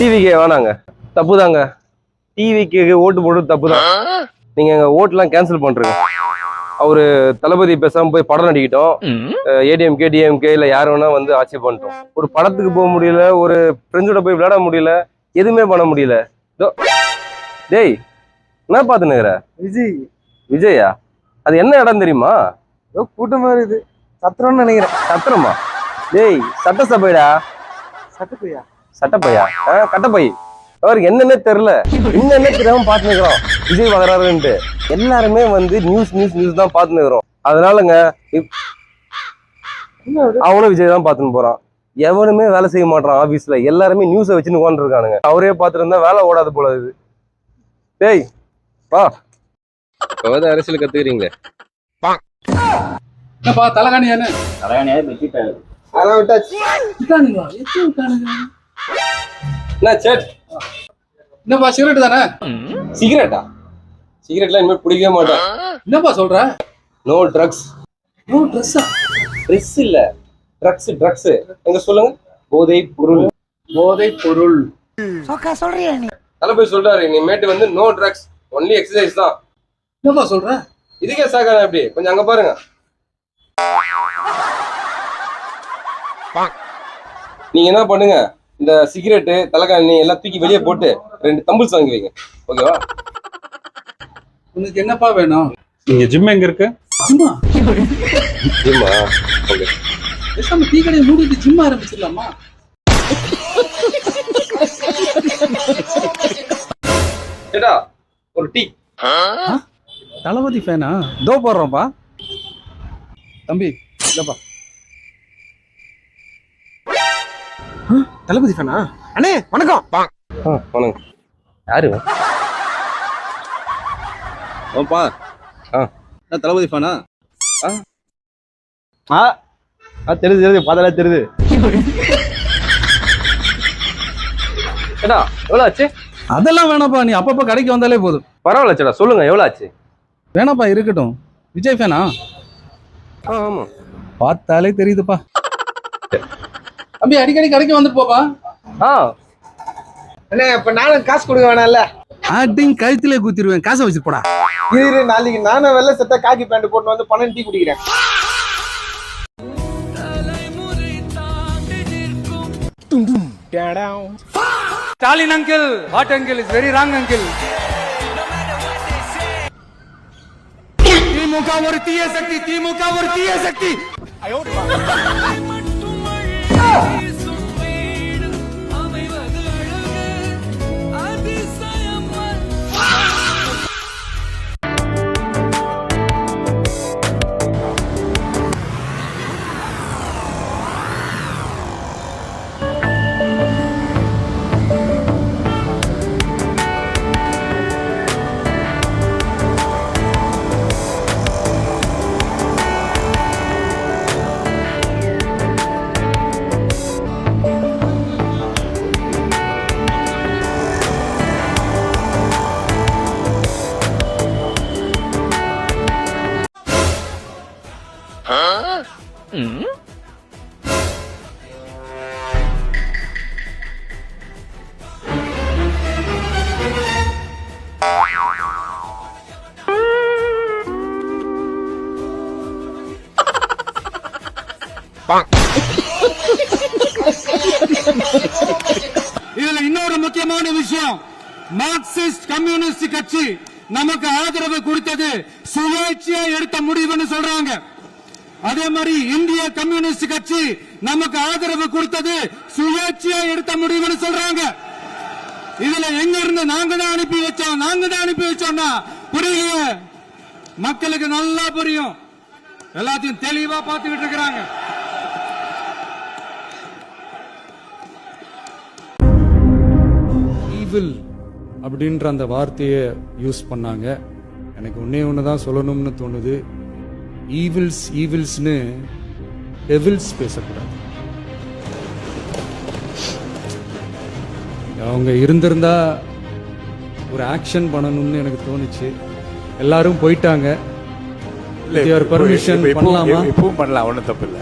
டிவிக்கு வேணாங்க, தப்புதாங்க. டிவிக்கு ஓட்டு போடுறது தப்புதான். நீங்க எங்க ஓட்டுலாம் கேன்சல் பண்றீங்க. அவரு தளபதி பேசாம போய் படம் நடிக்கிட்டோம். ஏடிஎம்கே டிஎம்கே இல்ல யார் வேணா வந்து ஆட்சி பண்ணிட்டோம். ஒரு படத்துக்கு போக முடியல, ஒரு ஃப்ரெண்ட்ஸோட போய் விளையாட முடியல, எதுவுமே பண்ண முடியல. டேய், என்ன பாத்துனுக்குற? விஜய். விஜயா? அது என்ன இடம் தெரியுமா? ஏதோ கூட்டமா இருக்குது, சத்திரம்னு நினைக்கிறேன். சத்திரமா? டேய், சட்டசபைடா. சட்டப்பையா? சட்டப்பையா? கட்டப்பை. அவருக்கு என்னன்னே தெரியல, என்னன்னே தெரியாம பாத்துனுக்குறோம் விஜய் வராருன்ட்டு. எல்லாருமே வந்து நியூஸ் தான் பாத்துனுக்குறோம். அதனாலங்க அவனும் விஜய் தான் பாத்துன்னு போறான். எவனுமே வேலை செய்ய மாட்டான் ஆபீஸ்ல, எல்லாருமே நியூஸை வச்சுன்னு உட்காந்து இருக்கானுங்க. அவரே பாத்துட்டு இருந்தா வேலை ஓடாது போல இது. டேய் வா, இப்போதான் அரசியல் கத்துக்கிறீங்களே. என்னப்பா தலகாணியானு? தலைகாணியா வெட்டிட்டாரு. அதான் விட்டாச்சு. விட்டானுங்களா? எத்தனை விட்டானுங்க? என்ன சேட்? என்னப்பா சிகரெட் தானே? சிகரெட்டா? சிகரெட்லாம் இனிமேல் பிடிக்கவே மாட்டேன். என்னப்பா சொல்ற? No drugs. நோ ட்ரெஸ்ஸா? ட்ரெஸ் இல்ல, ட்ரக்ஸ். எங்க சொல்லுங்க. போதை பொருள். போதை பொருள். தளபதி சொல்றாரு, இனிமேட்டு வந்து நோ ட்ரக்ஸ், ஒன்லி எக்ஸசைஸ் தான். என்னப்பா சொல்ற? இதுக்கே சாக்கான எப்படி? கொஞ்சம் அங்க பாருங்க. நீங்க என்ன பண்ணுங்க, இந்த சிகரெட்டு தலைகாணி எல்லாம் தூக்கி வெளியே போட்டு 2 தம்பிள்ஸ் வாங்கி வைங்க. ஓகேவா? உனக்கு என்னப்பா வேணும்? இங்க ஜிம் எங்க இருக்கு? ஜிம்மா? ஜிம்மா? ஓகே. பேசாம டீ கடையை மூடிட்டு ஜிம் ஆரம்பிச்சிடலாமா? ஏடா ஒரு டீ. தளபதி ஃபேனா? இதோ போடுறோம்ப்பா. தம்பி இல்லப்பா. தளபதி ஃபேனா? அண்ணே வணக்கம். வணக்கம். யாரு? ஓப்பா தளபதி ஃபேனா? தெரியுது பார்த்தாலே தெரியுது. ஏடா எவ்வளோ ஆச்சு? அதெல்லாம் வேணாப்பா, நீ அப்பப்ப கடைக்கு வந்தாலே போதும். பரவாயில்ல சேடா, சொல்லுங்க எவ்வளோ ஆச்சு? வேணாப்பா, இருக்கட்டும். விஜய் ஃபேனா? ஆமா, பார்த்தாலே தெரியுதுப்பா. தம்பி அடிக்கடி கடைக்கு வந்துட்டு போப்பா. அண்ணே இப்ப நானும் காசு கொடுக்க வேணாம்ல? ஆட்டிங் கழுத்திலே குத்திடுவேன், காசை வச்சுட்டு போடா. இரு, நாளைக்கு நானும் வெள்ளை சட்டை காக்கி பேண்ட் போட்டு வந்து 12 டீ குடிக்கிறேன். Stalin uncle, what uncle is very wrong uncle. திமுக ஒரு தீய சக்தி, திமுக ஒரு தீய சக்தி. இதுல இன்னொரு முக்கியமான விஷயம், மார்க்சிஸ்ட் கம்யூனிஸ்ட் கட்சி நமக்கு ஆதரவு கொடுத்தது சுயேட்சையா எடுத்த முடிவுன்னு சொல்றாங்க. அதே மாதிரி இந்திய கம்யூனிஸ்ட் கட்சி நமக்கு ஆதரவு கொடுத்தது சுயேட்சையா எடுத்த முடிவுன்னு சொல்றாங்க. இதுல எங்க இருந்து நாங்க தான் அனுப்பி வச்சோம்னா புரியல, மக்களுக்கு நல்லா புரியும், எல்லாத்தையும் தெளிவா பார்த்துக்கிட்டு இருக்கிறாங்க. ஈவில் அப்படின்ற அந்த வார்த்தையை யூஸ் பண்ணாங்க. எனக்கு ஒண்ணு தான் சொல்லணும்னு தோணுது. ஈவில்ஸ்னு டெவில்ஸ் பேசக்கூடாது. அவங்க இருந்திருந்தா ஒரு ஆக்ஷன் பண்ணணும்னு எனக்கு தோணுச்சு. எல்லாரும் போயிட்டாங்க. பர்மிஷன் பண்ணலாமா? இப்பவும் பண்ணலாம், ஒன்றும் தப்பு இல்லை.